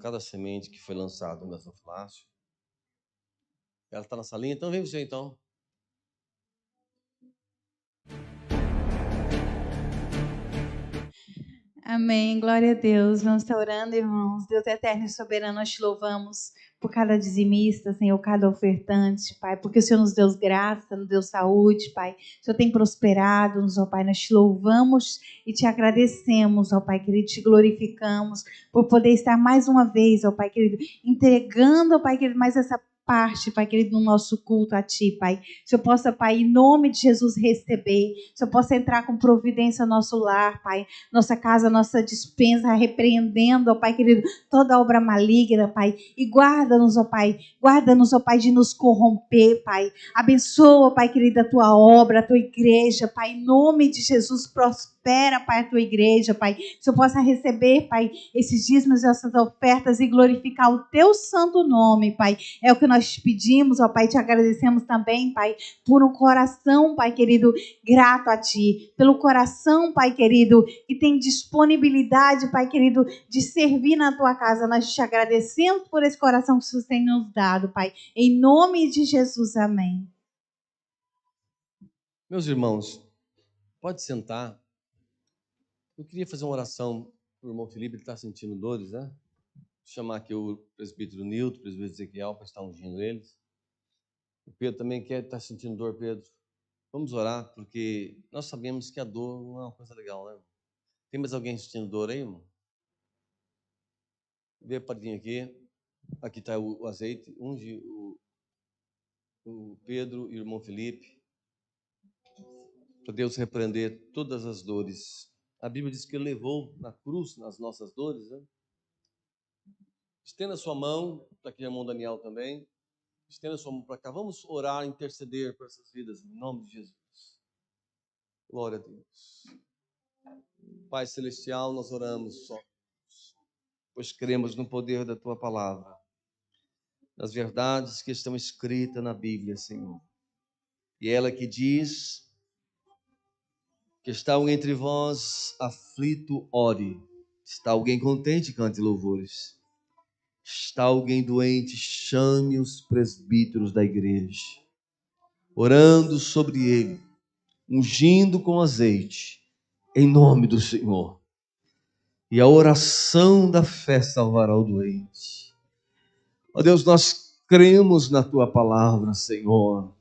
cada semente que foi lançada no gasofilácio. Ela está na salinha, então vem você então. Amém, glória a Deus. Vamos estar orando, irmãos. Deus eterno e soberano, nós te louvamos por cada dizimista, Senhor, cada ofertante, Pai, porque o Senhor nos deu graça, nos deu saúde, Pai. O Senhor tem prosperado-nos, ó Pai. Nós te louvamos e te agradecemos, ó Pai querido, te glorificamos por poder estar mais uma vez, ó Pai querido, entregando, ó Pai querido, mais essa parte, Pai querido, no nosso culto a Ti, Pai. Se eu possa, Pai, em nome de Jesus receber, se eu possa entrar com providência no nosso lar, Pai, nossa casa, nossa despensa, repreendendo, ó Pai querido, toda obra maligna, Pai, e guarda-nos, ó Pai, de nos corromper, Pai. Abençoa, Pai querido, a tua obra, a tua igreja, Pai, em nome de Jesus, prospera, Pai, a tua igreja, Pai. Se eu possa receber, Pai, esses dízimos e essas ofertas e glorificar o teu santo nome, Pai. É o que nós te pedimos, ó Pai, te agradecemos também, Pai, por um coração, Pai querido, grato a Ti, pelo coração, Pai querido, que tem disponibilidade, Pai querido, de servir na Tua casa. Nós te agradecemos por esse coração que o Senhor tem nos dado, Pai. Em nome de Jesus, amém. Meus irmãos, pode sentar. Eu queria fazer uma oração para o irmão Felipe, ele está sentindo dores, né? Vou chamar aqui o presbítero Nilton, o presbítero Ezequiel, para estar ungindo eles. O Pedro também está sentindo dor, Pedro. Vamos orar, porque nós sabemos que a dor não é uma coisa legal, né? Tem mais alguém sentindo dor aí, irmão? Vê a padrinha aqui. Aqui está o azeite. Unge o Pedro e o irmão Felipe, para Deus repreender todas as dores. A Bíblia diz que Ele levou na cruz nas nossas dores, né? Estenda a sua mão, está aqui a mão Daniel também. Estenda a sua mão para cá. Vamos orar, interceder por essas vidas, em nome de Jesus. Glória a Deus. Pai Celestial, nós oramos só, pois cremos no poder da Tua palavra, nas verdades que estão escritas na Bíblia, Senhor. E ela que diz que está alguém entre vós aflito, ore. Está alguém contente, cante louvores. Está alguém doente, chame os presbíteros da igreja, orando sobre ele, ungindo com azeite, em nome do Senhor. E a oração da fé salvará o doente. Ó Deus, nós cremos na Tua palavra, Senhor.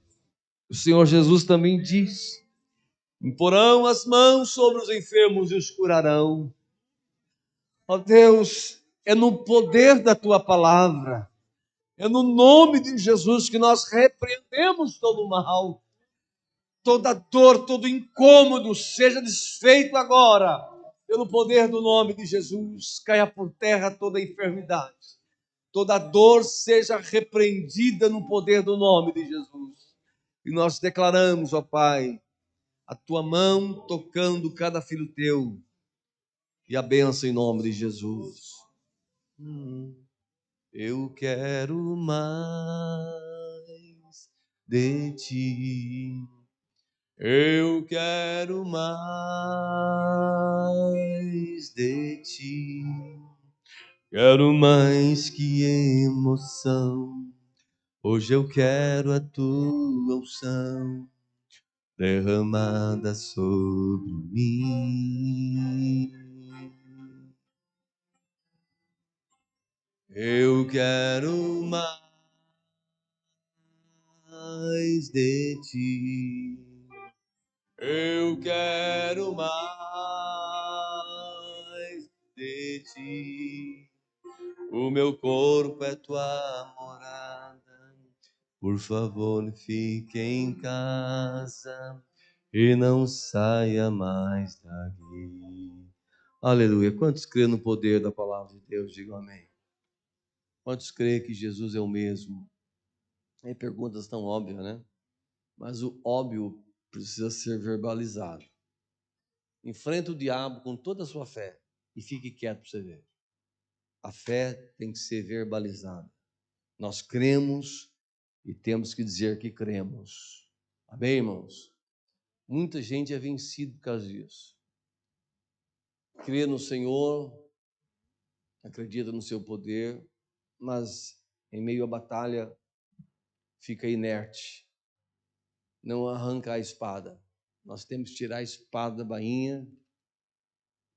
O Senhor Jesus também diz: imporão as mãos sobre os enfermos e os curarão. Ó Deus, é no poder da Tua palavra, é no nome de Jesus que nós repreendemos todo o mal, toda dor, todo incômodo, seja desfeito agora, pelo poder do nome de Jesus. Caia por terra toda enfermidade, toda dor seja repreendida no poder do nome de Jesus. E nós declaramos, ó Pai, a Tua mão tocando cada filho Teu, e a bênção em nome de Jesus. Eu quero mais de Ti. Eu quero mais de Ti. Quero mais que emoção. Hoje eu quero a Tua unção derramada sobre mim. Eu quero mais de Ti. Eu quero mais de Ti. O meu corpo é Tua morada. Por favor, fique em casa e não saia mais daqui. Aleluia. Quantos creem no poder da palavra de Deus? Digam amém. Quantos creem que Jesus é o mesmo? Tem perguntas tão óbvias, né? Mas o óbvio precisa ser verbalizado. Enfrenta o diabo com toda a sua fé e fique quieto para você ver. A fé tem que ser verbalizada. Nós cremos e temos que dizer que cremos. Amém, irmãos? Muita gente é vencida por causa disso. Crê no Senhor, acredita no seu poder, mas em meio à batalha fica inerte, não arranca a espada. Nós temos que tirar a espada da bainha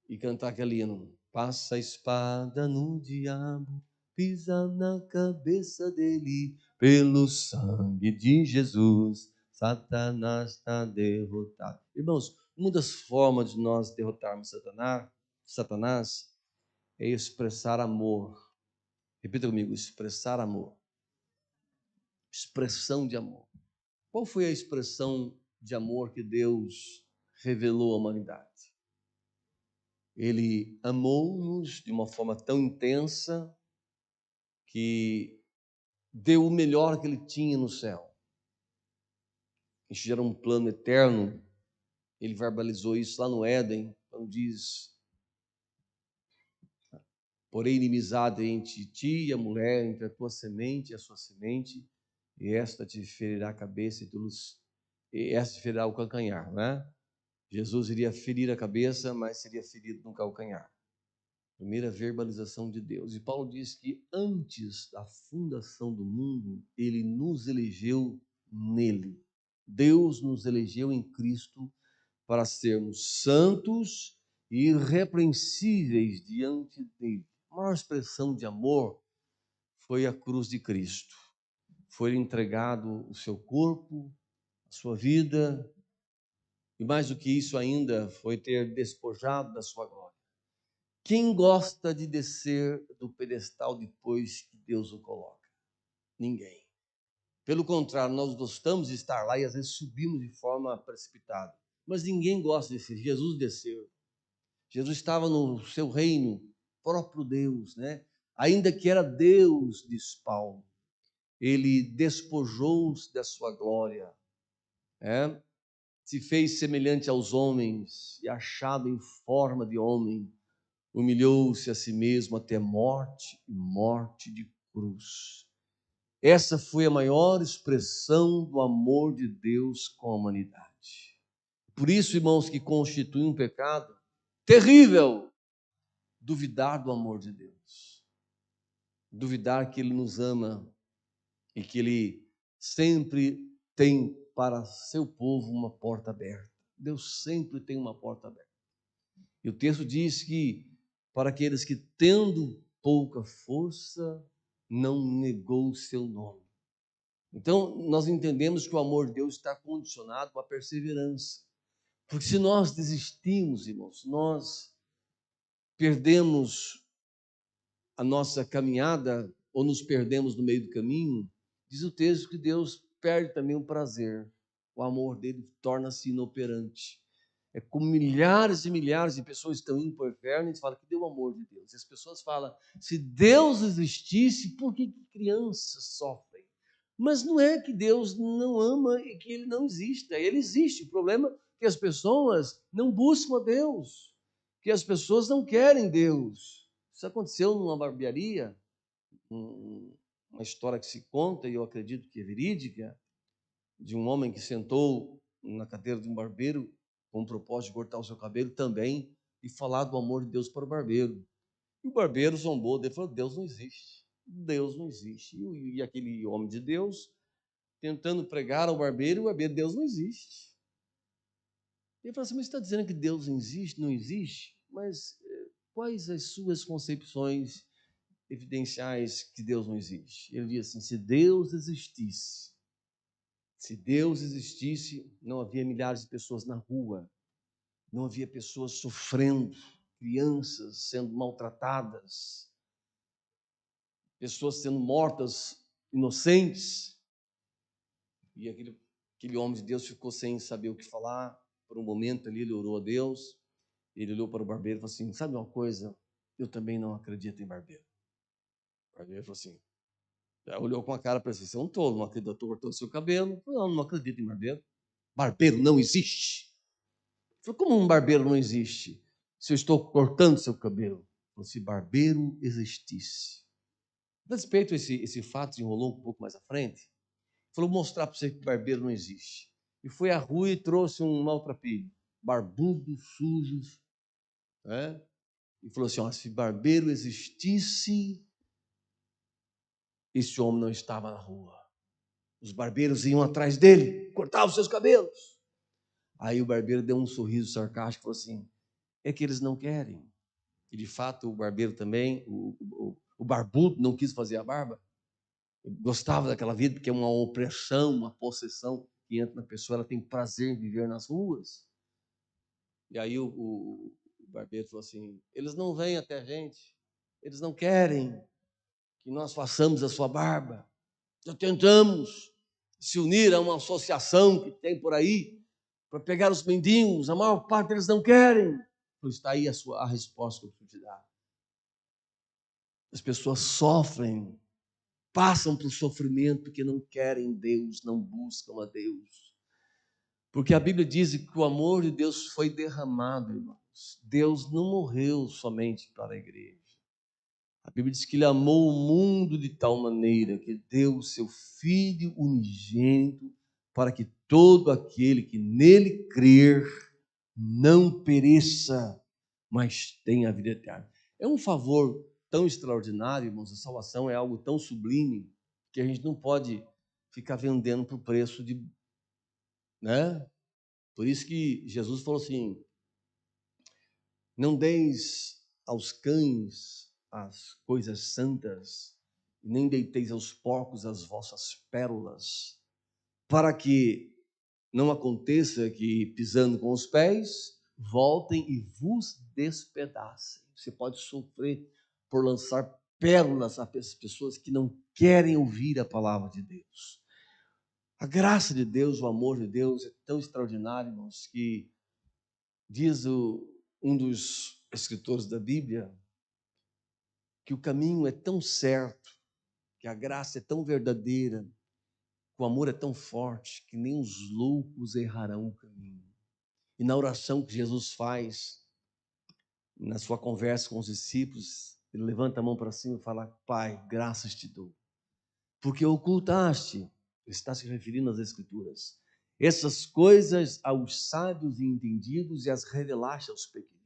e cantar aquele hino. Passa a espada no diabo, pisa na cabeça dele, pelo sangue de Jesus, Satanás está derrotado. Irmãos, uma das formas de nós derrotarmos Satanás é expressar amor. Repita comigo, expressar amor. Expressão de amor. Qual foi a expressão de amor que Deus revelou à humanidade? Ele amou-nos de uma forma tão intensa que deu o melhor que ele tinha no céu. Isso era um plano eterno. Ele verbalizou isso lá no Éden, quando diz: porém inimizade entre ti e a mulher, entre a tua semente e a sua semente, e esta te ferirá a cabeça e esta te ferirá o calcanhar, né? Jesus iria ferir a cabeça, mas seria ferido no calcanhar. Primeira verbalização de Deus. E Paulo diz que antes da fundação do mundo, ele nos elegeu nele. Deus nos elegeu em Cristo para sermos santos e irrepreensíveis diante dele. A maior expressão de amor foi a cruz de Cristo. Foi entregado o seu corpo, a sua vida, e mais do que isso ainda, foi ter despojado da sua glória. Quem gosta de descer do pedestal depois que Deus o coloca? Ninguém. Pelo contrário, nós gostamos de estar lá e às vezes subimos de forma precipitada. Mas ninguém gosta de descer. Jesus desceu. Jesus estava no seu reino, próprio Deus, né? Ainda que era Deus, diz Paulo, ele despojou-se da sua glória, se fez semelhante aos homens e achado em forma de homem, humilhou-se a si mesmo até morte e morte de cruz. Essa foi a maior expressão do amor de Deus com a humanidade. Por isso, irmãos, que constitui um pecado terrível duvidar do amor de Deus. Duvidar que Ele nos ama e que Ele sempre tem para seu povo uma porta aberta. Deus sempre tem uma porta aberta. E o texto diz que para aqueles que, tendo pouca força, não negou o seu nome. Então, nós entendemos que o amor de Deus está condicionado à perseverança. Porque se nós desistimos, irmãos, nós perdemos a nossa caminhada ou nos perdemos no meio do caminho, diz o texto que Deus perde também o prazer. O amor dele torna-se inoperante. É como milhares e milhares de pessoas estão indo para o inferno e a gente fala, cadê o amor de Deus? E as pessoas falam, se Deus existisse, por que crianças sofrem? Mas não é que Deus não ama e que Ele não existe. Ele existe. O problema é que as pessoas não buscam a Deus, que as pessoas não querem Deus. Isso aconteceu numa barbearia, uma história que se conta, e eu acredito que é verídica, de um homem que sentou na cadeira de um barbeiro com o propósito de cortar o seu cabelo também e falar do amor de Deus para o barbeiro. E o barbeiro zombou dele e falou, Deus não existe. Deus não existe. E aquele homem de Deus tentando pregar ao barbeiro, e o barbeiro, Deus não existe. Ele falou assim, mas você está dizendo que Deus não existe? Não existe? Mas quais as suas concepções evidenciais que Deus não existe? Ele diz assim, se Deus existisse, não havia milhares de pessoas na rua, não havia pessoas sofrendo, crianças sendo maltratadas, pessoas sendo mortas, inocentes. E aquele homem de Deus ficou sem saber o que falar. Por um momento ali ele orou a Deus, ele olhou para o barbeiro e falou assim, sabe uma coisa? Eu também não acredito em barbeiro. O barbeiro falou assim, olhou com a cara para ele, você é um tolo, não acredita, cortou o seu cabelo. Não acredito em barbeiro. Barbeiro não existe. Falei, como um barbeiro não existe? Se eu estou cortando seu cabelo. Se barbeiro existisse. A respeito, esse fato se enrolou um pouco mais à frente. Falou, mostrar para você que barbeiro não existe. E foi à rua e trouxe um maltrapilho. Barbudo, sujos. e falou assim: ó, se barbeiro existisse, esse homem não estava na rua. Os barbeiros iam atrás dele, cortavam os seus cabelos. Aí o barbeiro deu um sorriso sarcástico e falou assim: é que eles não querem. E de fato o barbeiro também, o barbudo, não quis fazer a barba. Ele gostava daquela vida, porque é uma opressão, uma possessão que entra na pessoa, ela tem prazer em viver nas ruas. E aí o barbeiro falou assim: eles não vêm até a gente, eles não querem que nós façamos a sua barba. Já tentamos se unir a uma associação que tem por aí para pegar os mendigos, a maior parte deles não querem. Então está aí a resposta que eu preciso te dar. As pessoas sofrem, passam por sofrimento porque não querem Deus, não buscam a Deus. Porque a Bíblia diz que o amor de Deus foi derramado, irmãos. Deus não morreu somente para a igreja. A Bíblia diz que Ele amou o mundo de tal maneira que deu o seu Filho unigênito para que todo aquele que nele crer não pereça, mas tenha a vida eterna. É um favor tão extraordinário, irmãos. A salvação é algo tão sublime que a gente não pode ficar vendendo por preço de, né? Por isso que Jesus falou assim: não deis aos cães as coisas santas, nem deiteis aos porcos as vossas pérolas, para que não aconteça que, pisando com os pés, voltem e vos despedacem. Você pode sofrer por lançar pérolas às pessoas que não querem ouvir a palavra de Deus. A graça de Deus, o amor de Deus é tão extraordinário, irmãos, que diz um dos escritores da Bíblia que o caminho é tão certo, que a graça é tão verdadeira, que o amor é tão forte, que nem os loucos errarão o caminho. E na oração que Jesus faz, na sua conversa com os discípulos, ele levanta a mão para cima e fala: Pai, graças te dou, porque ocultaste, ele está se referindo às Escrituras, essas coisas aos sábios e entendidos e as revelaste aos pequeninos.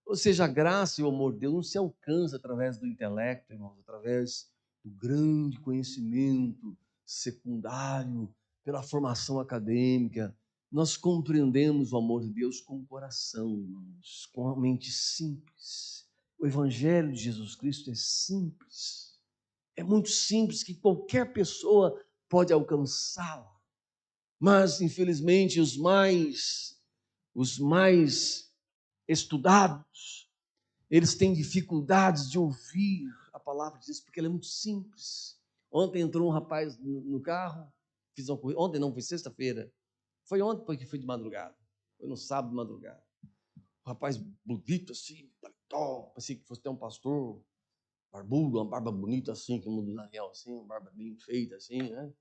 Ou seja, a graça e o amor de Deus não se alcança através do intelecto, irmãos, através do grande conhecimento secundário, pela formação acadêmica. Nós compreendemos o amor de Deus com o coração, irmãos, com a mente simples. O Evangelho de Jesus Cristo é simples. É muito simples que qualquer pessoa pode alcançá-la. Mas, infelizmente, os mais estudados, eles têm dificuldades de ouvir a palavra de Deus, porque ela é muito simples. Ontem entrou um rapaz no carro, fiz uma corrida, ontem não, foi sexta-feira. Foi ontem porque foi de madrugada. Foi no sábado de madrugada. Um rapaz bonito assim, paletó, parecia que fosse até um pastor, barbudo, uma barba bonita assim, como o do Daniel, assim, uma barba bem feita assim, né?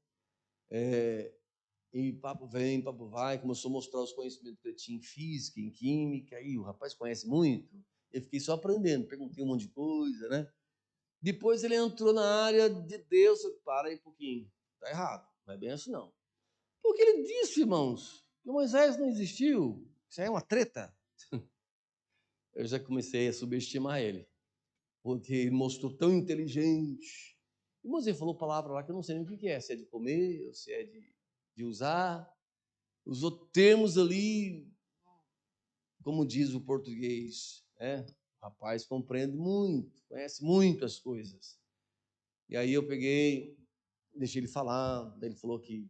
E papo vem, papo vai, começou a mostrar os conhecimentos que ele tinha em física, em química, aí o rapaz conhece muito. Eu fiquei só aprendendo, perguntei um monte de coisa, né? Depois ele entrou na área de Deus, para aí um pouquinho, tá errado, não é bem assim não. Porque ele disse, irmãos, que Moisés não existiu, isso aí é uma treta. Eu já comecei a subestimar ele, porque ele mostrou tão inteligente. E Moisés falou palavra lá que eu não sei nem o que é, se é de comer, ou se é de usar. Usou termos ali, como diz o português, né? O rapaz compreende muito, conhece muitas coisas. E aí eu peguei, deixei ele falar, daí ele falou que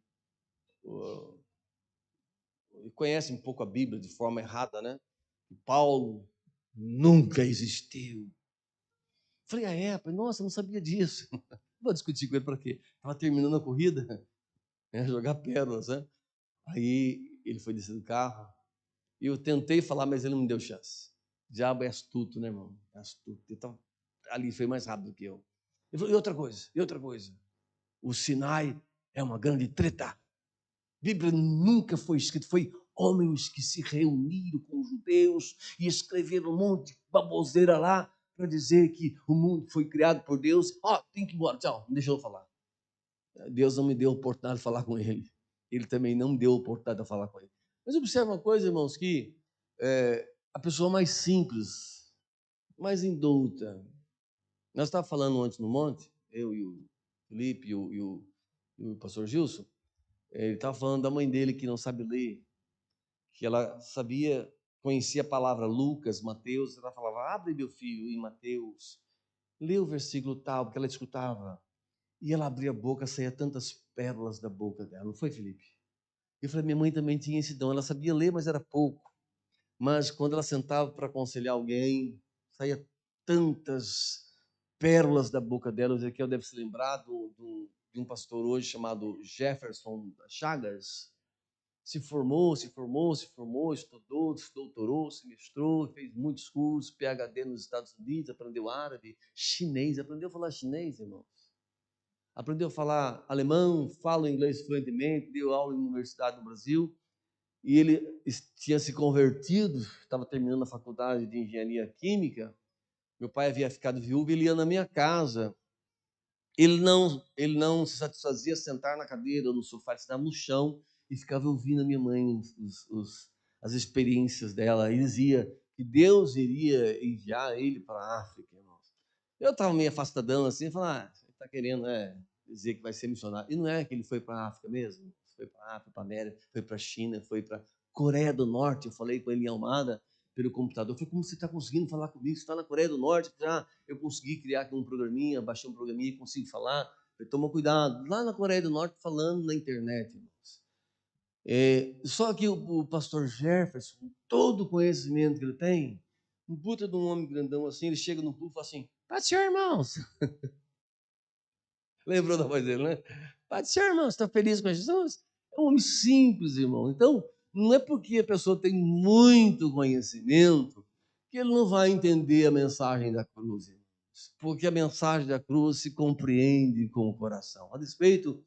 ele conhece um pouco a Bíblia de forma errada, né? Que Paulo nunca existiu. Falei, pai, nossa, eu não sabia disso. Vou discutir com ele para quê? Estava terminando a corrida, né? Jogar pérolas, né? Aí ele foi descer do carro, e eu tentei falar, mas ele não me deu chance. O diabo é astuto, né, irmão? É astuto. Então, ali foi mais rápido que eu. Ele falou, e outra coisa. O Sinai é uma grande treta. A Bíblia nunca foi escrita, foi homens que se reuniram com os judeus e escreveram um monte de baboseira lá para dizer que o mundo foi criado por Deus. Tem que ir embora, tchau, não deixa eu falar. Deus não me deu a oportunidade de falar com ele. Ele também não me deu a oportunidade de falar com ele. Mas observe uma coisa, irmãos, que a pessoa mais simples, mais indulta. Nós estávamos falando antes no monte, eu e o Felipe e o pastor Gilson, ele estava falando da mãe dele que não sabe ler, que ela sabia, conhecia a palavra Lucas, Mateus, ela falava, abre meu filho em Mateus, lê o versículo tal, porque ela escutava. E ela abria a boca, saía tantas pérolas da boca dela, não foi, Felipe? Eu falei, minha mãe também tinha esse dom, ela sabia ler, mas era pouco. Mas quando ela sentava para aconselhar alguém, saía tantas pérolas da boca dela. O Ezequiel deve se lembrar de um pastor hoje chamado Jefferson Chagas. Se formou, estudou, se doutorou, se mestrou, fez muitos cursos, PhD nos Estados Unidos, aprendeu árabe, chinês, aprendeu a falar chinês, irmãos. Aprendeu a falar alemão, fala inglês fluentemente, deu aula em universidade no Brasil. E ele tinha se convertido, estava terminando a faculdade de engenharia química. Meu pai havia ficado viúvo, ele ia na minha casa. Ele não se satisfazia sentar na cadeira ou no sofá, ele estava no chão e ficava ouvindo a minha mãe as experiências dela. Ele dizia que Deus iria enviar ele para a África, irmãos. Eu estava meio afastadão assim, falando, ele está querendo dizer que vai ser missionário. E não é que ele foi para a África mesmo? Foi para a África, para a América, foi para a China, foi para a Coreia do Norte. Eu falei com ele em Almada pelo computador. Eu falei, como você está conseguindo falar comigo? Você está na Coreia do Norte? Já eu consegui criar aqui um programinha, baixei um programinha e consigo falar. Eu falei, toma cuidado. Lá na Coreia do Norte, falando na internet, irmãos. Só que o pastor Jefferson, todo o conhecimento que ele tem, um puta de um homem grandão assim, ele chega no púlpito e fala assim, Pai do Senhor, irmãos. Lembrou da voz dele, né? Pai do Senhor, irmãos, está feliz com Jesus? É um homem simples, irmão. Então, não é porque a pessoa tem muito conhecimento que ele não vai entender a mensagem da cruz, irmãos. Porque a mensagem da cruz se compreende com o coração. A despeito,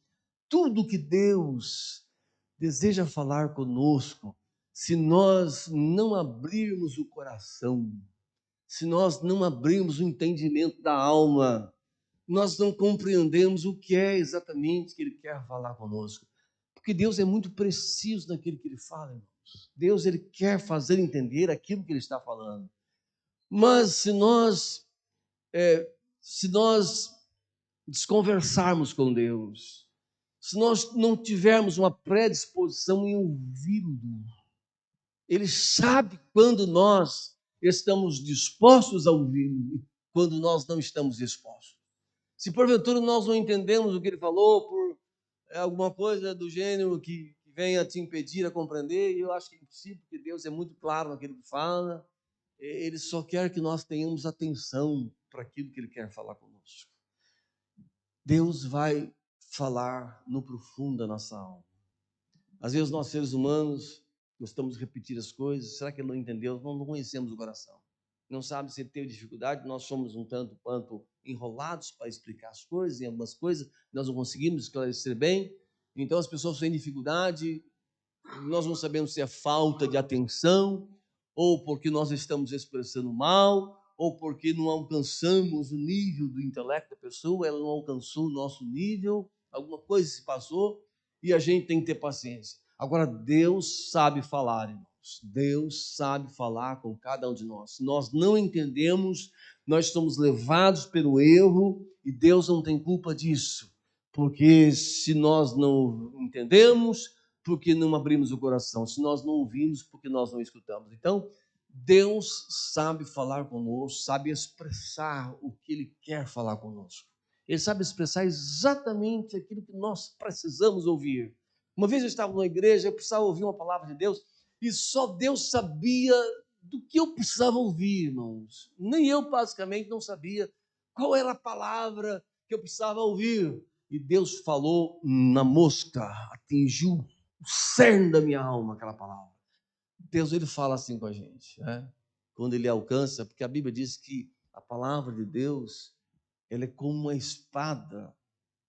tudo que Deus deseja falar conosco, se nós não abrirmos o coração, se nós não abrirmos o entendimento da alma, nós não compreendemos o que é exatamente que Ele quer falar conosco. Porque Deus é muito preciso naquilo que Ele fala, irmãos. Deus, Ele quer fazer entender aquilo que Ele está falando. Mas se nós desconversarmos com Deus, se nós não tivermos uma predisposição em ouvi-lo, Ele sabe quando nós estamos dispostos a ouvi-lo e quando nós não estamos dispostos. Se porventura nós não entendemos o que ele falou por alguma coisa do gênero que venha te impedir a compreender, eu acho que é impossível, porque Deus é muito claro naquilo que fala. Ele só quer que nós tenhamos atenção para aquilo que Ele quer falar conosco. Deus vai falar no profundo da nossa alma. Às vezes nós, seres humanos, gostamos de repetir as coisas. Será que Ele não entendeu? Nós não conhecemos o coração. Não sabe se ele teve dificuldade. Nós somos um tanto quanto enrolados para explicar as coisas, em algumas coisas nós não conseguimos esclarecer bem. Então as pessoas têm dificuldade, nós não sabemos se é falta de atenção, ou porque nós estamos expressando mal, ou porque não alcançamos o nível do intelecto da pessoa, ela não alcançou o nosso nível, alguma coisa se passou, e a gente tem que ter paciência. Agora, Deus sabe falar, irmãos. Deus sabe falar com cada um de nós. Se nós não entendemos, nós somos levados pelo erro, e Deus não tem culpa disso. Porque se nós não entendemos, porque não abrimos o coração, se nós não ouvimos, porque nós não escutamos. Então, Deus sabe falar conosco, sabe expressar o que Ele quer falar conosco. Ele sabe expressar exatamente aquilo que nós precisamos ouvir. Uma vez eu estava numa igreja, eu precisava ouvir uma palavra de Deus, e só Deus sabia do que eu precisava ouvir, irmãos. Nem eu, basicamente, não sabia qual era a palavra que eu precisava ouvir. E Deus falou na mosca, atingiu o cerne da minha alma, aquela palavra. Deus, Ele fala assim com a gente, né? Quando Ele alcança, porque a Bíblia diz que a palavra de Deus, ela é como uma espada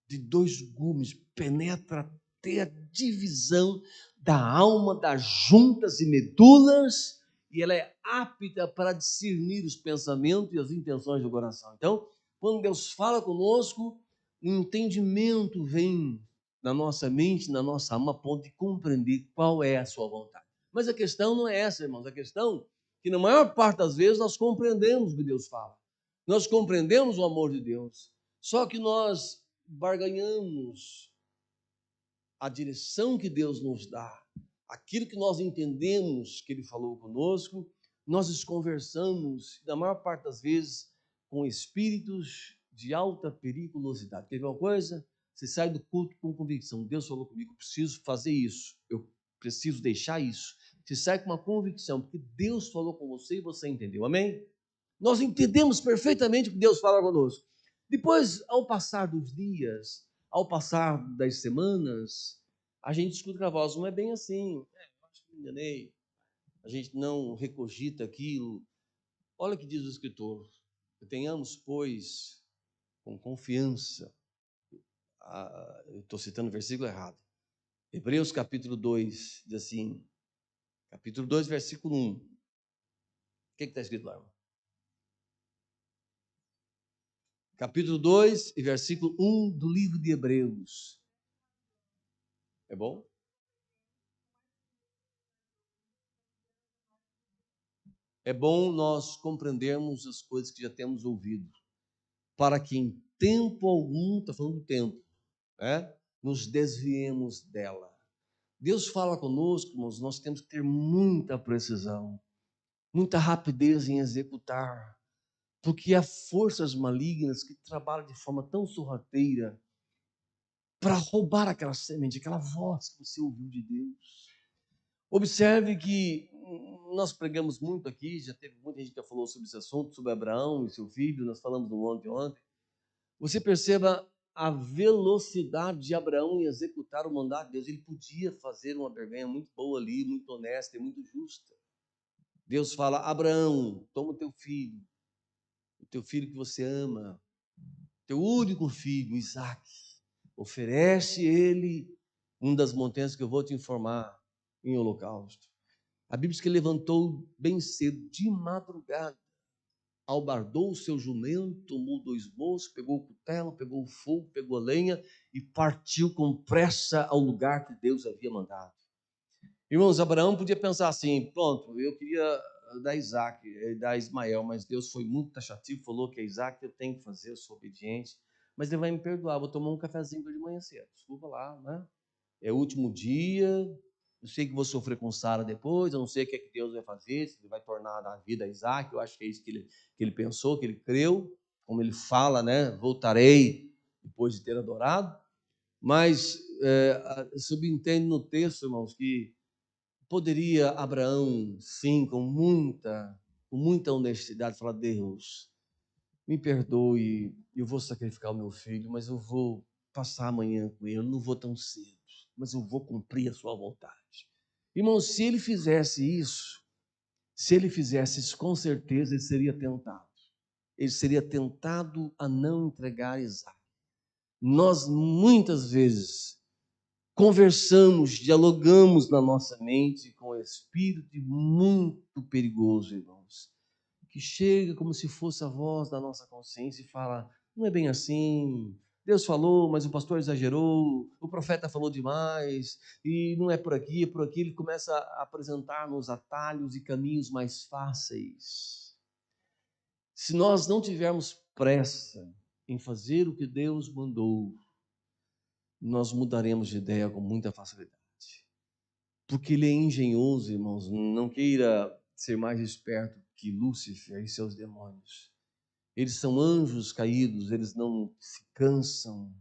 de 2 gumes, penetra até a divisão da alma, das juntas e medulas, e ela é apta para discernir os pensamentos e as intenções do coração. Então, quando Deus fala conosco, o entendimento vem na nossa mente, na nossa alma, a ponto de compreender qual é a sua vontade. Mas a questão não é essa, irmãos. A questão que na maior parte das vezes nós compreendemos o que Deus fala. Nós compreendemos o amor de Deus, só que nós barganhamos a direção que Deus nos dá, aquilo que nós entendemos que Ele falou conosco, nós desconversamos, na maior parte das vezes, com espíritos de alta periculosidade. Quer ver uma coisa? Você sai do culto com convicção. Deus falou comigo, eu preciso fazer isso, eu preciso deixar isso. Você sai com uma convicção, porque Deus falou com você e você entendeu. Amém? Nós entendemos perfeitamente o que Deus fala conosco. Depois, ao passar dos dias, ao passar das semanas, a gente escuta que a voz não é bem assim. Eu acho que me enganei. A gente não recogita aquilo. Olha o que diz o escritor. Tenhamos, pois, com confiança. Eu estou citando o versículo errado. Hebreus capítulo 2, diz assim, capítulo 2, versículo 1. O que está escrito lá, irmão? Capítulo 2 e versículo 1 do livro de Hebreus. É bom? É bom nós compreendermos as coisas que já temos ouvido, para que em tempo algum, está falando do tempo, nos desviemos dela. Deus fala conosco, irmãos, nós temos que ter muita precisão, muita rapidez em executar, porque há forças malignas que trabalham de forma tão sorrateira para roubar aquela semente, aquela voz que você ouviu de Deus. Observe que nós pregamos muito aqui, já teve muita gente que falou sobre esse assunto, sobre Abraão e seu filho, nós falamos no ontem. Você perceba a velocidade de Abraão em executar o mandato de Deus. Ele podia fazer uma barganha muito boa ali, muito honesta e muito justa. Deus fala, Abraão, toma o teu filho que você ama, teu único filho, Isaque, oferece ele uma das montanhas que eu vou te informar em holocausto. A Bíblia diz que ele levantou bem cedo, de madrugada, albardou o seu jumento, tomou 2 moços, pegou o cutelo, pegou o fogo, pegou a lenha e partiu com pressa ao lugar que Deus havia mandado. Irmãos, Abraão podia pensar assim, pronto, eu queria dar Isaac, dar Ismael, mas Deus foi muito taxativo, falou que é Isaac, eu tenho que fazer, eu sou obediente, mas ele vai me perdoar, vou tomar um cafezinho de manhã cedo, desculpa lá, né? É o último dia, eu sei que vou sofrer com Sara depois, eu não sei o que é que Deus vai fazer, se ele vai tornar a vida a Isaac, eu acho que é isso que ele pensou, que ele creu, como ele fala, né? Voltarei depois de ter adorado, mas subentende no texto, irmãos, que poderia Abraão, sim, com muita honestidade, falar, Deus, me perdoe, eu vou sacrificar o meu filho, mas eu vou passar amanhã com ele, eu não vou tão cedo, mas eu vou cumprir a sua vontade. Irmão, se ele fizesse isso, com certeza ele seria tentado. Ele seria tentado a não entregar Isaac. Nós, muitas vezes, conversamos, dialogamos na nossa mente com o espírito muito perigoso, irmãos, que chega como se fosse a voz da nossa consciência e fala, não é bem assim, Deus falou, mas o pastor exagerou, o profeta falou demais, e não é por aqui, é por aqui. Ele começa a apresentar-nos atalhos e caminhos mais fáceis. Se nós não tivermos pressa em fazer o que Deus mandou, nós mudaremos de ideia com muita facilidade. Porque ele é engenhoso, irmãos, não queira ser mais esperto que Lúcifer e seus demônios. Eles são anjos caídos, eles não se cansam,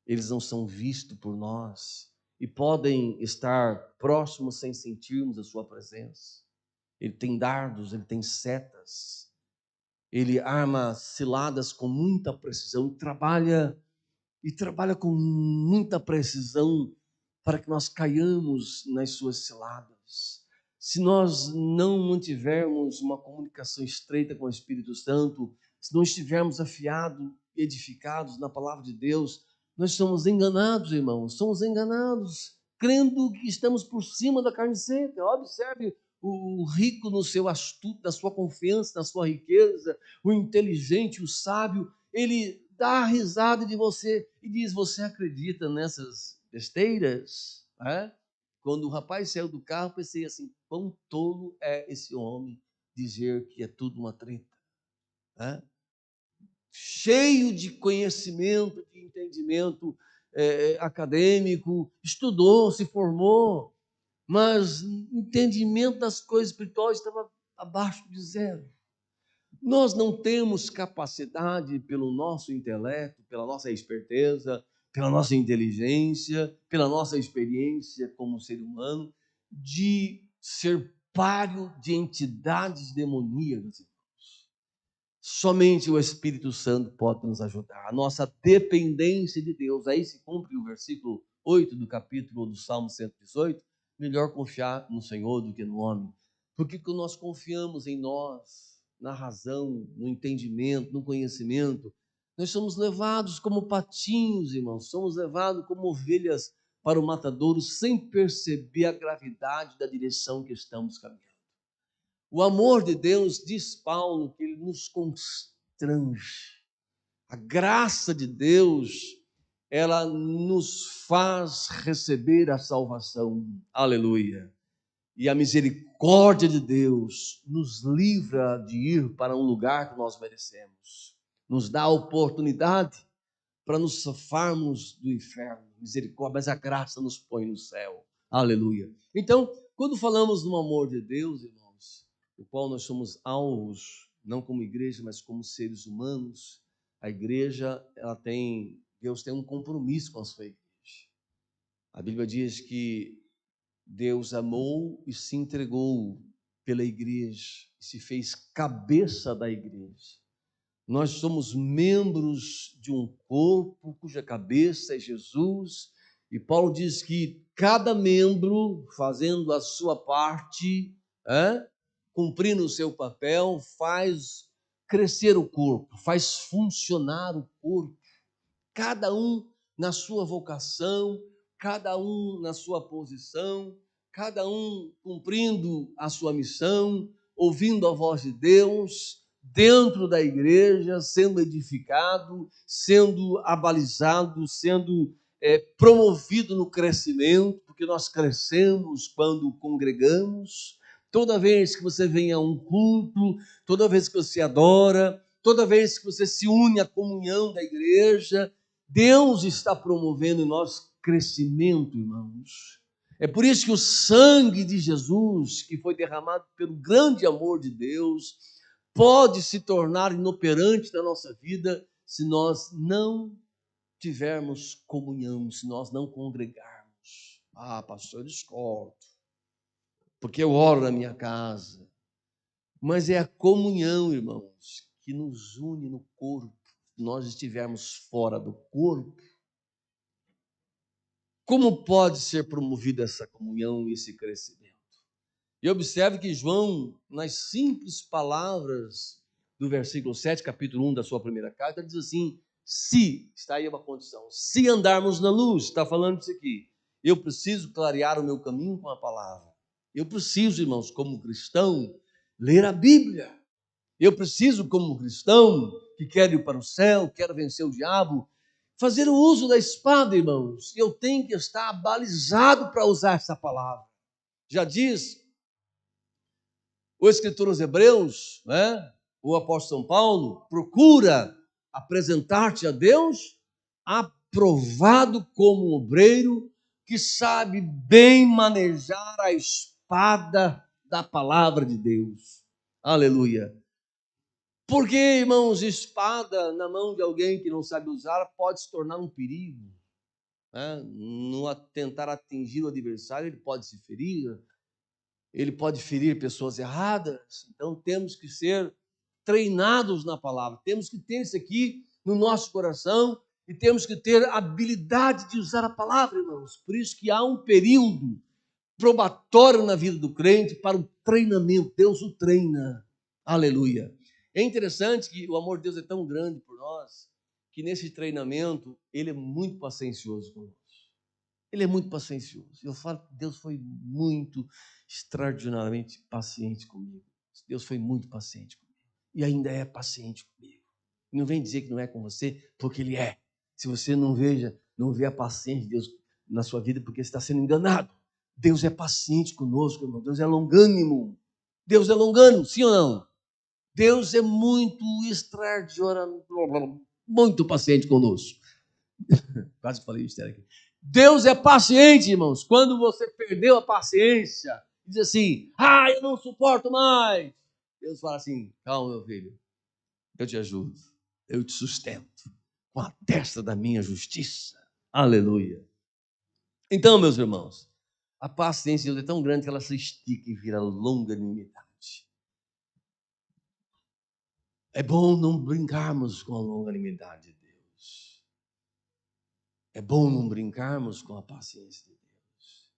eles não são vistos por nós e podem estar próximos sem sentirmos a sua presença. Ele tem dardos, ele tem setas, ele arma ciladas com muita precisão e trabalha com muita precisão para que nós caiamos nas suas ciladas. Se nós não mantivermos uma comunicação estreita com o Espírito Santo, se não estivermos afiados, edificados na palavra de Deus, nós somos enganados, irmãos, somos enganados, crendo que estamos por cima da carne seca. Observe o rico no seu astuto, na sua confiança, na sua riqueza, o inteligente, o sábio, ele dá risada de você e diz, você acredita nessas besteiras? Quando o rapaz saiu do carro, pensei assim, quão tolo é esse homem dizer que é tudo uma treta. Né? Cheio de conhecimento, de entendimento acadêmico, estudou, se formou, mas entendimento das coisas espirituais estava abaixo de zero. Nós não temos capacidade pelo nosso intelecto, pela nossa esperteza, pela nossa inteligência, pela nossa experiência como ser humano, de ser páreo de entidades demoníacas. Somente o Espírito Santo pode nos ajudar. A nossa dependência de Deus. Aí se cumpre o versículo 8 do capítulo do Salmo 118. Melhor confiar no Senhor do que no homem. Porque quando nós confiamos em nós, na razão, no entendimento, no conhecimento, nós somos levados como patinhos, irmãos. Somos levados como ovelhas para o matadouro sem perceber a gravidade da direção que estamos caminhando. O amor de Deus, diz Paulo, que ele nos constrange. A graça de Deus, ela nos faz receber a salvação. Aleluia. E a misericórdia de Deus nos livra de ir para um lugar que nós merecemos. Nos dá a oportunidade para nos safarmos do inferno. Misericórdia, mas a graça nos põe no céu. Aleluia. Então, quando falamos no amor de Deus, irmãos, o qual nós somos alvos, não como igreja, mas como seres humanos, a igreja, Deus tem um compromisso com a sua igreja. A Bíblia diz que Deus amou e se entregou pela igreja, se fez cabeça da igreja. Nós somos membros de um corpo cuja cabeça é Jesus, e Paulo diz que cada membro, fazendo a sua parte, cumprindo o seu papel, faz crescer o corpo, faz funcionar o corpo. Cada um na sua vocação, cada um na sua posição, cada um cumprindo a sua missão, ouvindo a voz de Deus, dentro da igreja, sendo edificado, sendo abalizado, sendo promovido no crescimento, porque nós crescemos quando congregamos. Toda vez que você vem a um culto, toda vez que você adora, toda vez que você se une à comunhão da igreja, Deus está promovendo em nós crescimento, irmãos. É por isso que o sangue de Jesus, que foi derramado pelo grande amor de Deus, pode se tornar inoperante na nossa vida se nós não tivermos comunhão, se nós não congregarmos. Ah, pastor, eu discordo, porque eu oro na minha casa. Mas é a comunhão, irmãos, que nos une no corpo. Se nós estivermos fora do corpo, como pode ser promovida essa comunhão e esse crescimento? E observe que João, nas simples palavras do versículo 7, capítulo 1 da sua primeira carta, diz assim: se, está aí uma condição, se andarmos na luz, está falando disso aqui, eu preciso clarear o meu caminho com a palavra. Eu preciso, irmãos, como cristão, ler a Bíblia. Eu preciso, como cristão, que quero ir para o céu, quero vencer o diabo, fazer o uso da espada, irmãos. Eu tenho que estar balizado para usar essa palavra. Já diz o escritor aos Hebreus, o apóstolo São Paulo, procura apresentar-te a Deus aprovado como um obreiro que sabe bem manejar a espada da palavra de Deus. Aleluia. Porque, irmãos, espada na mão de alguém que não sabe usar pode se tornar um perigo. No tentar atingir o adversário, ele pode se ferir, ele pode ferir pessoas erradas. Então, temos que ser treinados na palavra. Temos que ter isso aqui no nosso coração e temos que ter a habilidade de usar a palavra, irmãos. Por isso que há um período probatório na vida do crente para o treinamento. Deus o treina. Aleluia. É interessante que o amor de Deus é tão grande por nós, que nesse treinamento ele é muito paciencioso conosco. Ele é muito paciencioso. Eu falo que Deus foi muito, extraordinariamente paciente comigo. Deus foi muito paciente comigo. E ainda é paciente comigo. Não vem dizer que não é com você, porque Ele é. Se você não vê a paciência de Deus na sua vida, porque você está sendo enganado. Deus é paciente conosco, irmão. Deus é longânimo. Deus é longânimo, sim ou não? Deus é muito extraordinariamente, muito paciente conosco. Quase falei isso aqui. Deus é paciente, irmãos. Quando você perdeu a paciência, diz assim, eu não suporto mais. Deus fala assim, calma, meu filho, eu te ajudo, eu te sustento com a testa da minha justiça. Aleluia. Então, meus irmãos, a paciência de Deus é tão grande que ela se estica e vira longanimidade. É bom não brincarmos com a longanimidade de Deus. É bom não brincarmos com a paciência de Deus.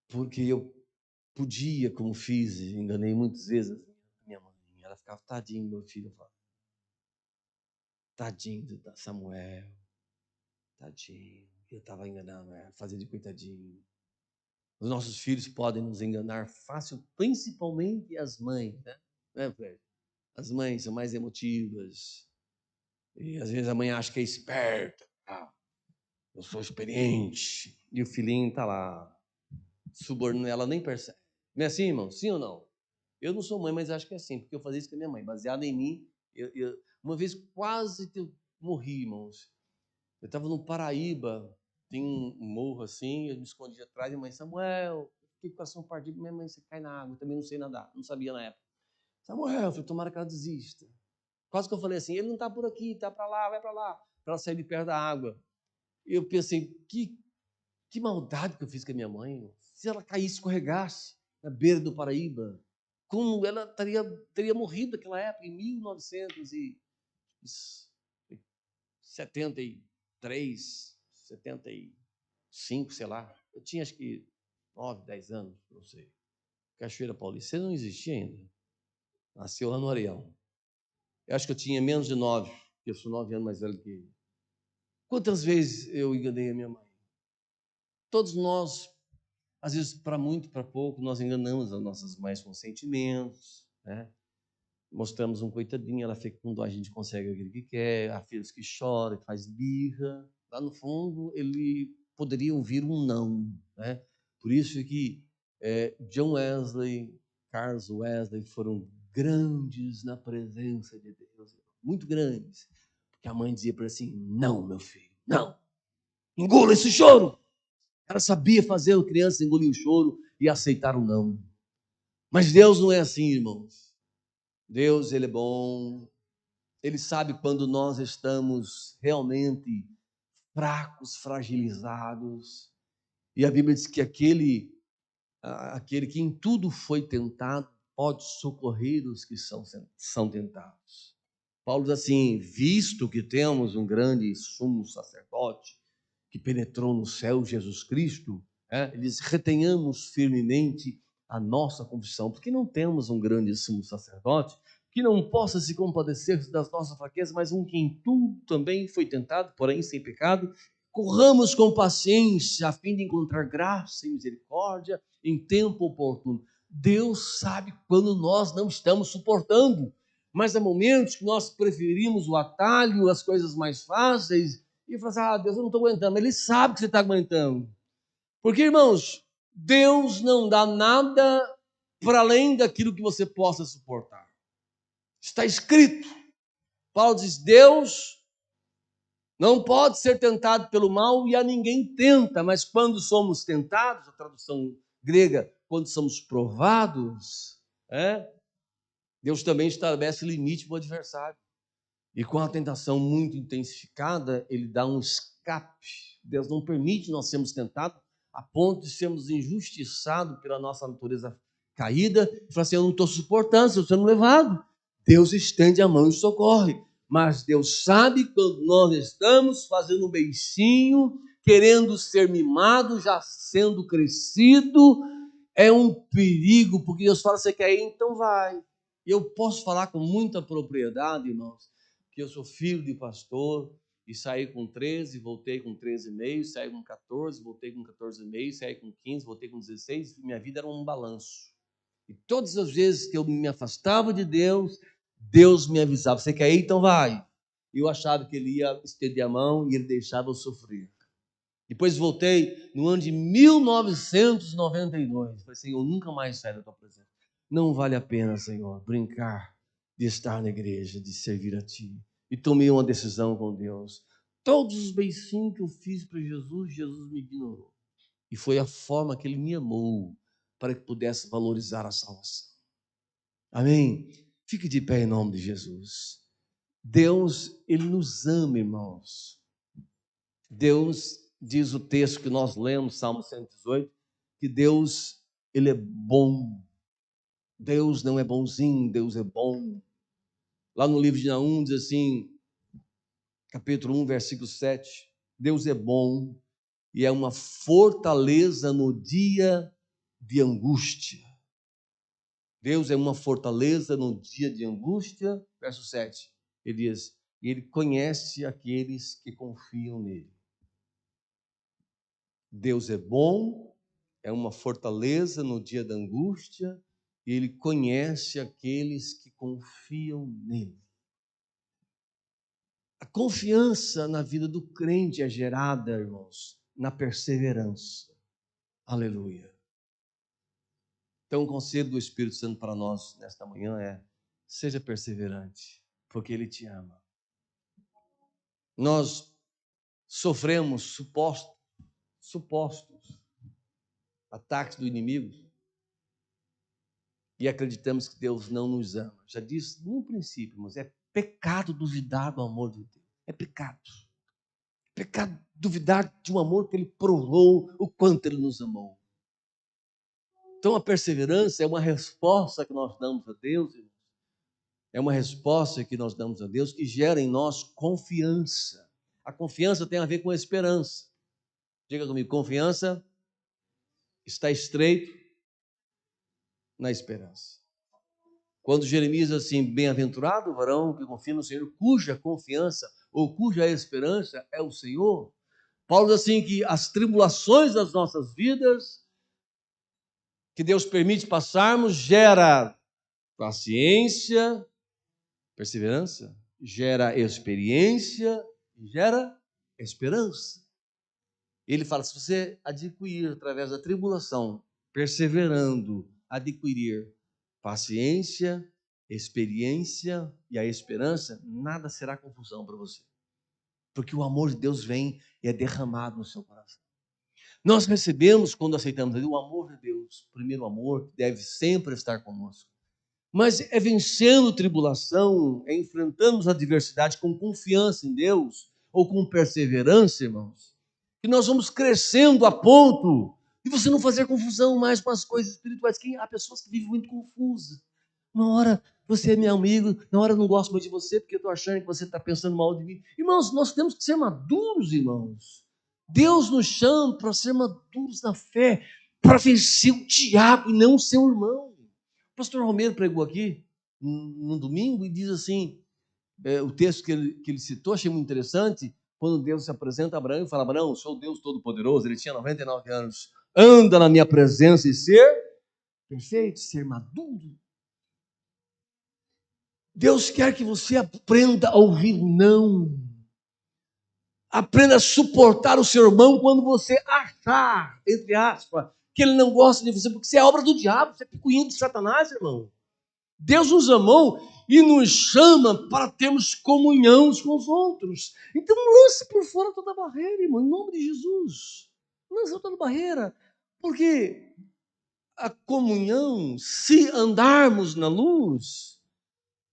Porque eu podia, como fiz, enganei muitas vezes a minha mãe. Ela ficava, tadinho, meu filho. Eu falava, tadinho da Samuel. Tadinho. Eu estava enganando ela, fazia de coitadinho. Os nossos filhos podem nos enganar fácil, principalmente as mães, né, Fred? As mães são mais emotivas. E às vezes a mãe acha que é esperta. Eu sou experiente. E o filhinho está lá, subornando, ela nem percebe. Não é assim, irmão? Sim ou não? Eu não sou mãe, mas acho que é assim, porque eu fazia isso com a minha mãe. Baseado em mim, uma vez quase que eu morri, irmãos. Eu estava no Paraíba, tem um morro assim, eu me escondi atrás, e a mãe, Samuel, fiquei com o coração partido, minha mãe, você cai na água, eu também não sei nadar, não sabia na época. Samuel, eu falei, tomara que ela desista. Quase que eu falei assim, ele não está por aqui, está para lá, vai para lá, para ela sair de perto da água. E eu pensei, que maldade que eu fiz com a minha mãe. Se ela caísse, escorregasse na beira do Paraíba, como ela teria morrido naquela época, em 1973, 75, sei lá. Eu tinha acho que 9, 10 anos, não sei. Cachoeira Paulista. Você não existia ainda. Nasceu lá no Areal. Eu acho que eu tinha menos de 9, porque eu sou 9 anos mais velho que ele. Quantas vezes eu enganei a minha mãe? Todos nós, às vezes, para muito, para pouco, nós enganamos as nossas mães com sentimentos, né? Mostramos um coitadinho, ela fica com dó, a gente consegue aquilo que quer, há filhos que choram, que faz birra. Lá no fundo, ele poderia ouvir um não, né? Por isso que John Wesley, Charles Wesley foram grandes na presença de Deus, muito grandes, porque a mãe dizia para ele assim, não, meu filho, não, engula esse choro. Ela sabia fazer a criança engolir o choro e aceitar o não. Mas Deus não é assim, irmãos. Deus, Ele é bom. Ele sabe quando nós estamos realmente fracos, fragilizados. E a Bíblia diz que aquele que em tudo foi tentado pode socorrer os que são tentados. Paulo diz assim, visto que temos um grande sumo sacerdote que penetrou no céu, Jesus Cristo, ele diz, retenhamos firmemente a nossa confissão, porque não temos um grande sumo sacerdote que não possa se compadecer das nossas fraquezas, mas um que em tudo também foi tentado, porém sem pecado. Corramos com paciência, a fim de encontrar graça e misericórdia em tempo oportuno. Deus sabe quando nós não estamos suportando, mas há momentos que nós preferimos o atalho, as coisas mais fáceis, e falar assim, Deus, eu não estou aguentando. Ele sabe que você está aguentando. Porque, irmãos, Deus não dá nada para além daquilo que você possa suportar. Está escrito. Paulo diz, Deus não pode ser tentado pelo mal e a ninguém tenta, mas quando somos tentados, a tradução grega, quando somos provados, Deus também estabelece limite para o adversário. E com a tentação muito intensificada, ele dá um escape. Deus não permite nós sermos tentados a ponto de sermos injustiçados pela nossa natureza caída. E falar assim, eu não estou suportando, estou sendo levado. Deus estende a mão e socorre. Mas Deus sabe quando nós estamos fazendo um beicinho, querendo ser mimado, já sendo crescido, é um perigo, porque Deus fala, você quer ir? Então vai. E eu posso falar com muita propriedade, irmãos, que eu sou filho de pastor e saí com 13, voltei com 13,5, saí com 14, voltei com 14,5, saí com 15, voltei com 16, minha vida era um balanço. E todas as vezes que eu me afastava de Deus, Deus me avisava, você quer ir? Então vai. E eu achava que ele ia estender a mão e ele deixava eu sofrer. Depois voltei no ano de 1992. Falei, Senhor, nunca mais saio da tua presença. Não vale a pena, Senhor, brincar de estar na igreja, de servir a ti. E tomei uma decisão com Deus. Todos os beicinhos que eu fiz para Jesus, Jesus me ignorou. E foi a forma que ele me amou para que pudesse valorizar a salvação. Amém? Fique de pé em nome de Jesus. Deus, ele nos ama, irmãos. Deus, diz o texto que nós lemos, Salmo 118, que Deus, ele é bom. Deus não é bonzinho, Deus é bom. Lá no livro de Naum diz assim, capítulo 1, versículo 7, Deus é bom e é uma fortaleza no dia de angústia. Deus é uma fortaleza no dia de angústia. Verso 7, ele diz, ele conhece aqueles que confiam nele. Deus é bom, é uma fortaleza no dia da angústia, e ele conhece aqueles que confiam nele. A confiança na vida do crente é gerada, irmãos, na perseverança. Aleluia. Então, o conselho do Espírito Santo para nós nesta manhã é: seja perseverante, porque ele te ama. Nós sofremos supostos ataques do inimigo e acreditamos que Deus não nos ama. Já disse no princípio, mas é pecado duvidar do amor de Deus. É pecado. Pecado duvidar de um amor que ele provou o quanto ele nos amou. Então a perseverança é uma resposta que nós damos a Deus, irmãos. É uma resposta que nós damos a Deus que gera em nós confiança. A confiança tem a ver com a esperança. Diga comigo, confiança está estreito na esperança. Quando Jeremias diz assim, bem-aventurado o varão que confia no Senhor, cuja confiança ou cuja esperança é o Senhor. Paulo diz assim que as tribulações das nossas vidas, que Deus permite passarmos, gera paciência, perseverança, gera experiência, gera esperança. Ele fala, se você adquirir através da tribulação, perseverando, adquirir paciência, experiência e a esperança, nada será confusão para você. Porque o amor de Deus vem e é derramado no seu coração. Nós recebemos, quando aceitamos o amor de Deus, o primeiro amor, que deve sempre estar conosco. Mas é vencendo tribulação, é enfrentando as adversidades com confiança em Deus, ou com perseverança, irmãos, que nós vamos crescendo a ponto de você não fazer confusão mais com as coisas espirituais. Há pessoas que vivem muito confusas. Uma hora você é meu amigo, na hora eu não gosto mais de você porque eu estou achando que você está pensando mal de mim. Irmãos, nós temos que ser maduros, irmãos. Deus nos chama para ser maduros na fé, para vencer o diabo e não o seu irmão. O pastor Romero pregou aqui no domingo e diz assim, o texto que ele citou, achei muito interessante, quando Deus se apresenta a Abraão e fala, Abraão, eu sou o Deus Todo-Poderoso, ele tinha 99 anos, anda na minha presença e ser perfeito, ser maduro. Deus quer que você aprenda a ouvir não. Aprenda a suportar o seu irmão quando você achar, entre aspas, que ele não gosta de você, porque você é obra do diabo, você é picuinho de Satanás, irmão. Deus nos amou e nos chama para termos comunhão uns com os outros. Então lance por fora toda barreira, irmão, em nome de Jesus. Lance toda barreira, porque a comunhão, se andarmos na luz,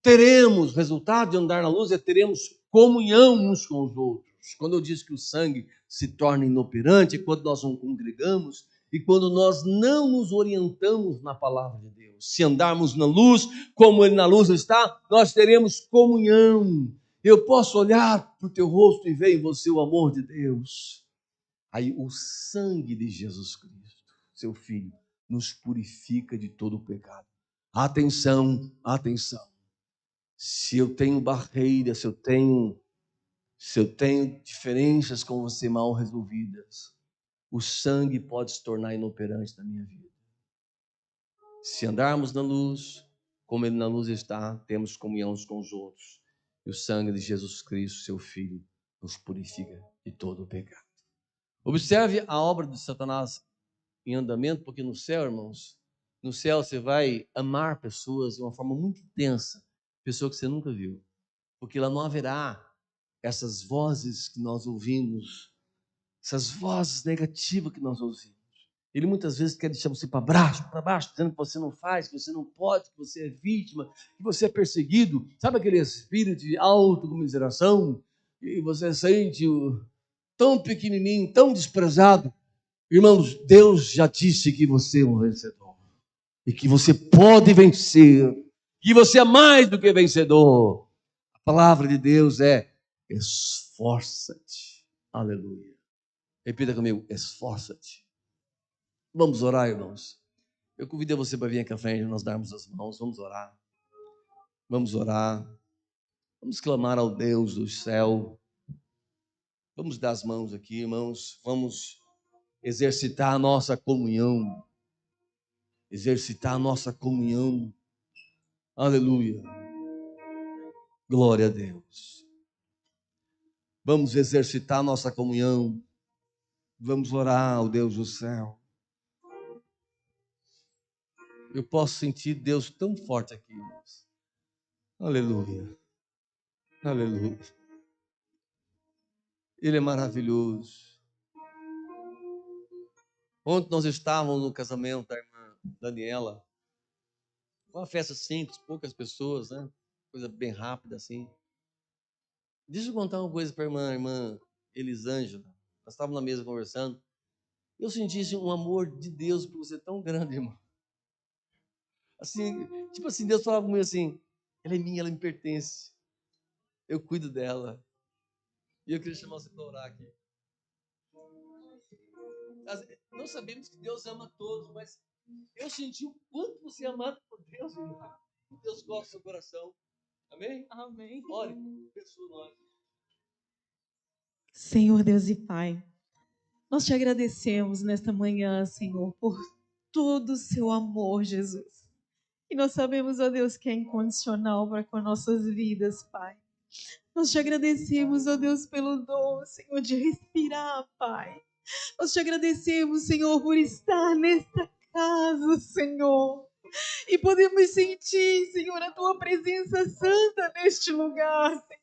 teremos, resultado de andar na luz, teremos comunhão uns com os outros. Quando eu disse que o sangue se torna inoperante, é quando nós não congregamos e quando nós não nos orientamos na palavra de Deus. Se andarmos na luz, como Ele na luz está, nós teremos comunhão. Eu posso olhar para o teu rosto e ver em você o amor de Deus. Aí o sangue de Jesus Cristo, seu Filho, nos purifica de todo o pecado. Atenção, atenção. Se eu tenho barreiras, se eu tenho diferenças com você mal resolvidas, o sangue pode se tornar inoperante na minha vida. Se andarmos na luz, como Ele na luz está, temos comunhão uns com os outros. E o sangue de Jesus Cristo, seu Filho, nos purifica de todo o pecado. Observe a obra de Satanás em andamento, porque no céu, irmãos, no céu você vai amar pessoas de uma forma muito intensa, pessoa que você nunca viu, porque lá não haverá essas vozes que nós ouvimos, essas vozes negativas que nós ouvimos. Ele muitas vezes quer deixar você para baixo, dizendo que você não faz, que você não pode, que você é vítima, que você é perseguido. Sabe aquele espírito de autocomiseração? E você sente tão pequenininho, tão desprezado. Irmãos, Deus já disse que você é um vencedor. E que você pode vencer. Que você é mais do que vencedor. A palavra de Deus é: esforça-te. Aleluia. Repita comigo: esforça-te. Vamos orar, irmãos. Eu convido você para vir aqui à frente, nós darmos as mãos. Vamos orar. Vamos orar. Vamos clamar ao Deus do céu. Vamos dar as mãos aqui, irmãos. Vamos exercitar a nossa comunhão. Exercitar a nossa comunhão. Aleluia. Glória a Deus. Vamos exercitar a nossa comunhão. Vamos orar ao Deus do céu. Eu posso sentir Deus tão forte aqui, irmãos. Aleluia. Aleluia. Ele é maravilhoso. Ontem nós estávamos no casamento da irmã Daniela. Uma festa simples, poucas pessoas, né? Coisa bem rápida assim. Deixa eu contar uma coisa para a irmã Elisângela. Nós estávamos na mesa conversando. Eu senti um amor de Deus por você tão grande, irmão. Assim, tipo assim, Deus falava comigo assim: ela é minha, ela me pertence. Eu cuido dela. E eu queria chamar você para orar aqui. Não sabemos que Deus ama todos, mas eu senti o quanto você é amado por Deus, irmão. Deus gosta do seu coração. Amém? Amém. Ore, abençoa nós. Senhor Deus e Pai, nós te agradecemos nesta manhã, Senhor, por todo o seu amor, Jesus. E nós sabemos, ó Deus, que é incondicional para com nossas vidas, Pai. Nós te agradecemos, ó Deus, pelo dom, Senhor, de respirar, Pai. Nós te agradecemos, Senhor, por estar nesta casa, Senhor. E podemos sentir, Senhor, a tua presença santa neste lugar, Senhor.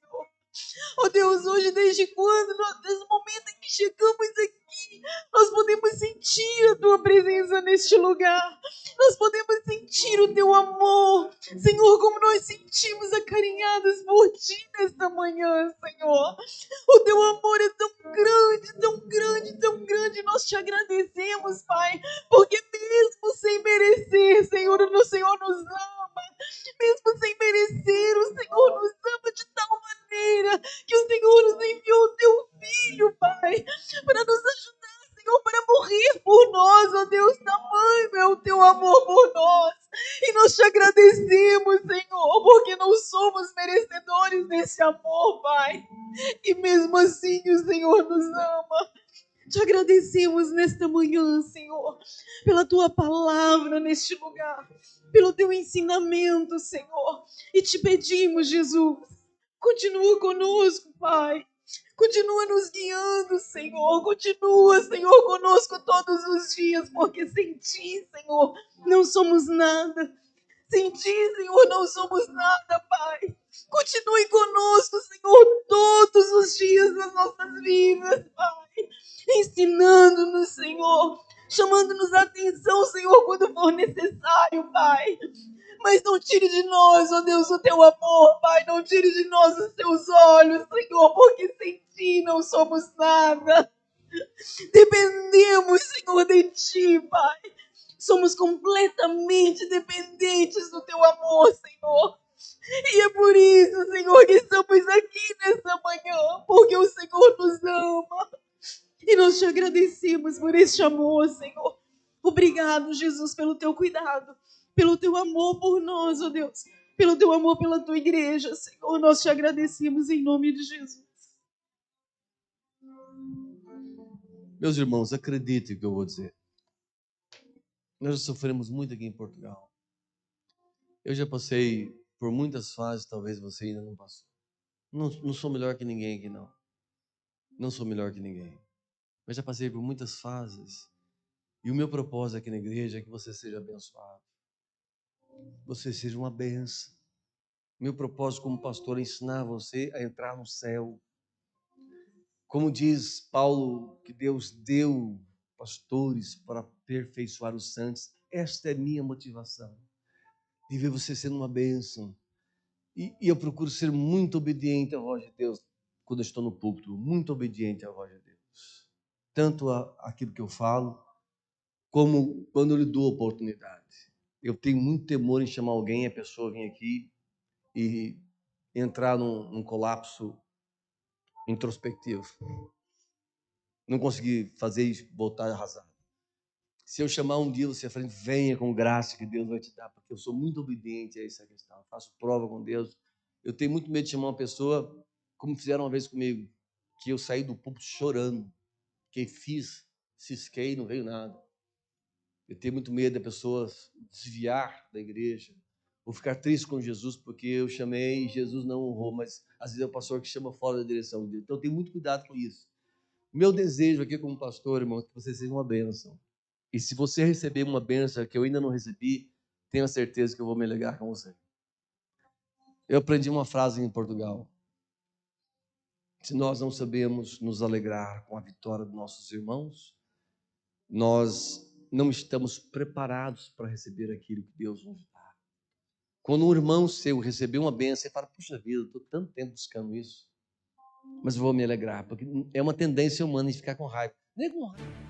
Oh Deus, hoje, desde desde o momento em que chegamos aqui, nós podemos sentir a tua presença neste lugar. Nós podemos sentir o teu amor. Senhor, como nós sentimos acarinhados por ti nesta manhã, Senhor. O teu amor é tão grande, tão grande, tão grande. Nós te agradecemos, Pai, porque mesmo sem merecer, Senhor, o Senhor nos ama. Mesmo sem merecer, o Senhor nos ama de tal maneira que o Senhor nos enviou o teu Filho, Pai, para nos ajudar, Senhor, para morrer por nós, ó Deus, tamanho é o teu amor por nós. E nós te agradecemos, Senhor, porque não somos merecedores desse amor, Pai. E mesmo assim o Senhor nos ama. Te agradecemos nesta manhã, Senhor, pela tua palavra neste lugar, pelo teu ensinamento, Senhor. E te pedimos, Jesus, continua conosco, Pai. Continua nos guiando, Senhor. Continua, Senhor, conosco todos os dias, porque sem ti, Senhor, não somos nada. Sem ti, Senhor, não somos nada, Pai. Continue conosco, Senhor, todos os dias das nossas vidas, Pai. Ensinando-nos, Senhor. Chamando-nos a atenção, Senhor, quando for necessário, Pai. Mas não tire de nós, ó Deus, o teu amor, Pai. Não tire de nós os teus olhos, Senhor, porque sem ti não somos nada. Dependemos, Senhor, de ti, Pai. Somos completamente dependentes do teu amor, Senhor. E é por isso, Senhor, que estamos aqui nessa manhã, porque o Senhor nos ama. E nós te agradecemos por este amor, Senhor. Obrigado, Jesus, pelo teu cuidado, pelo teu amor por nós, ó Deus, pelo teu amor pela tua igreja, Senhor. Nós te agradecemos em nome de Jesus. Meus irmãos, acreditem no que eu vou dizer. Nós já sofremos muito aqui em Portugal. Eu já passei por muitas fases, talvez você ainda não passou. Não sou melhor que ninguém aqui, não. Não sou melhor que ninguém. mas já passei por muitas fases. E o meu propósito aqui na igreja é que você seja abençoado. Você seja uma bênção. Meu propósito como pastor é ensinar você a entrar no céu. Como diz Paulo, que Deus deu pastores para aperfeiçoar os santos. Esta é minha motivação. De ver você sendo uma bênção. E eu procuro ser muito obediente à voz de Deus quando eu estou no púlpito. Muito obediente à voz de Deus. Tanto aquilo que eu falo, como quando eu lhe dou oportunidade. Eu tenho muito temor em chamar alguém, a pessoa vir aqui e entrar num colapso introspectivo. Não consegui fazer isso, voltar arrasado. Se eu chamar um dia você frente, venha com graça que Deus vai te dar, porque eu sou muito obediente a essa questão. Eu faço prova com Deus. Eu tenho muito medo de chamar uma pessoa, como fizeram uma vez comigo, que eu saí do púlpito chorando, que fiz, cisquei, não veio nada. Eu tenho muito medo da pessoa desviar da igreja, ou ficar triste com Jesus, porque eu chamei e Jesus não honrou, mas às vezes é o pastor que chama fora da direção de Deus. Então eu tenho muito cuidado com isso. Meu desejo aqui como pastor, irmão, é que você seja uma bênção. E se você receber uma bênção que eu ainda não recebi, tenha certeza que eu vou me alegrar com você. Eu aprendi uma frase em Portugal. Se nós não sabemos nos alegrar com a vitória dos nossos irmãos, nós não estamos preparados para receber aquilo que Deus nos dá. Quando um irmão seu receber uma bênção, você fala, puxa vida, estou tanto tempo buscando isso, mas eu vou me alegrar, porque é uma tendência humana de ficar com raiva. Nem com raiva.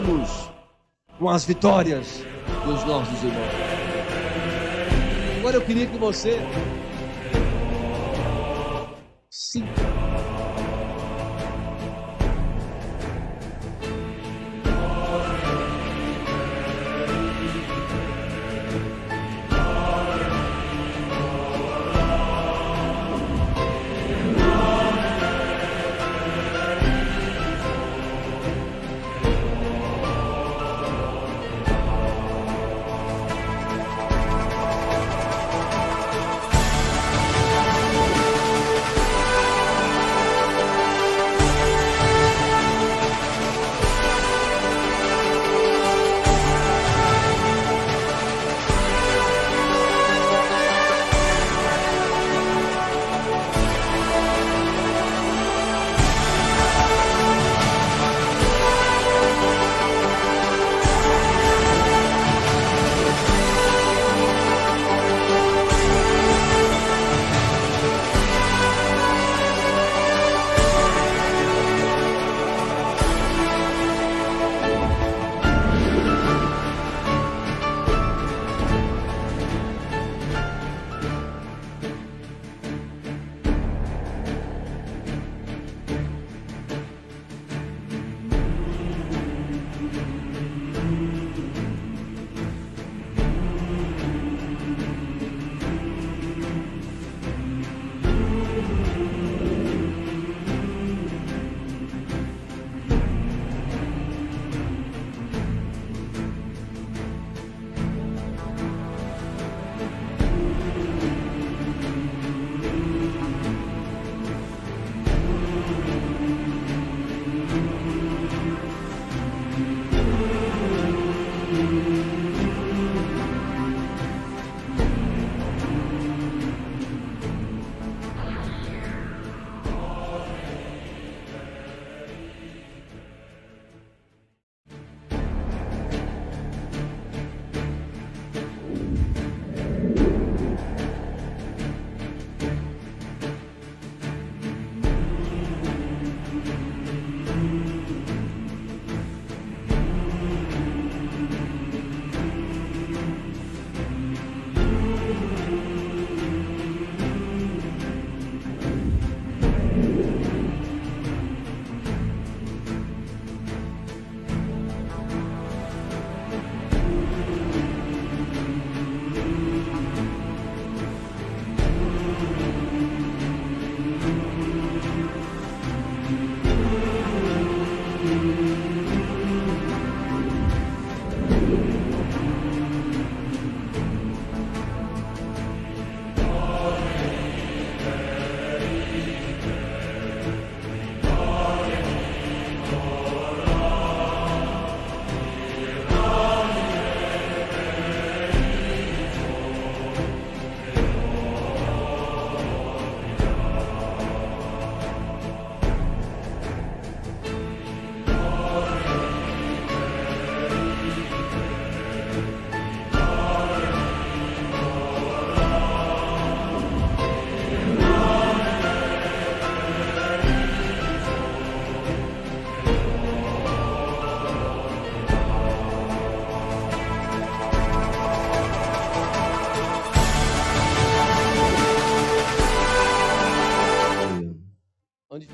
celebramos com as vitórias dos nossos irmãos. Agora eu queria que você Onde